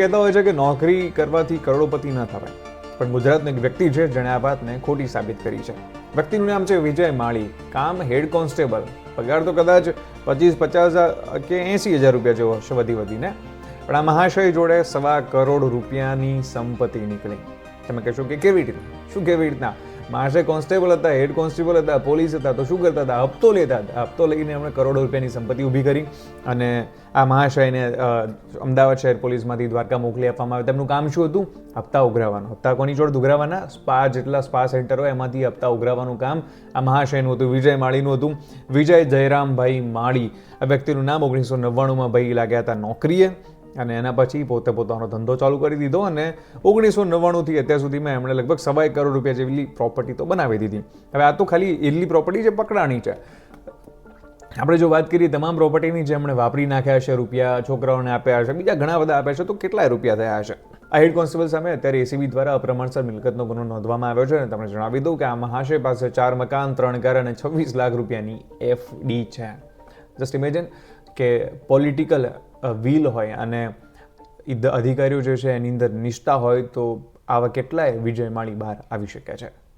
કહેતા હોય છે કે નોકરી કરવાથી કરોડોપતિ ન થવાય, પણ ગુજરાતનો એક વ્યક્તિ છે જેણે આ વાતને ખોટી સાબિત કરી છે. વ્યક્તિનું નામ છે વિજય માળી, કામ હેડ કોન્સ્ટેબલ, પગાર તો કદાચ 25-50 કે 80,000 રૂપિયા જેવો હશે વધીને, પણ આ મહાશય જોડે 1.25 કરોડ રૂપિયાની સંપત્તિ નીકળી. તમે કહેશો કે કેવી રીતે, શું કેવી રીતના? મહાશય કોન્સ્ટેબલ હતા, હેડ કોન્સ્ટેબલ હતા, પોલીસ હતા, તો શું કરતા હતા? હપ્તો લેતા હતા. હપ્તો લઈને એમણે કરોડો રૂપિયાની સંપત્તિ ઊભી કરી અને આ મહાશયને અમદાવાદ શહેર પોલીસમાંથી દ્વારકા મોકલી આપવામાં આવે. તેમનું કામ શું હતું? હપ્તા ઉઘરાવવાનું. હપ્તા કોની જોડે ઉઘરાવવાના? જેટલા સ્પા સેન્ટર હોય એમાંથી હપ્તા ઉઘરાવવાનું કામ આ મહાશયનું હતું, વિજય માળીનું હતું. વિજય જયરામભાઈ માળી, આ વ્યક્તિનું નામ 1999માં ભાઈ લાગ્યા હતા નોકરીએ અને એના પછી પોતે પોતાનો ધંધો ચાલુ કરી દીધો અને 1999થી અત્યાર સુધીમાં એમણે લગભગ 1.25 કરોડ રૂપિયા જેવી પ્રોપર્ટી તો બનાવી દીધી. હવે આ તો ખાલી એટલી પ્રોપર્ટી જે પકડાણી છે. આપણે જો વાત કરીએ તમામ પ્રોપર્ટીની જે એમણે વાપરી નાખ્યા હશે, રૂપિયા છોકરાઓને આપ્યા હશે, બીજા ઘણા બધા આપ્યા છે, તો કેટલાય રૂપિયા થયા હશે. આ હેડ કોન્સ્ટેબલ સામે અત્યારે એસીબી દ્વારા અપ્રમાણસર મિલકતનો ગુનો નોંધવામાં આવ્યો છે અને તમને જણાવી દઉં કે આ મહાશય પાસે 4 મકાન, 3 કાર અને 26 લાખ રૂપિયાની એફડી છે. જસ્ટ ઇમેજિન કે પોલિટિકલ વ્હીલ હોય અને અધિકારીઓ જે છે એની અંદર નિષ્ઠા હોય તો આવા કેટલાય વિજય માળી બહાર આવી શકે છે.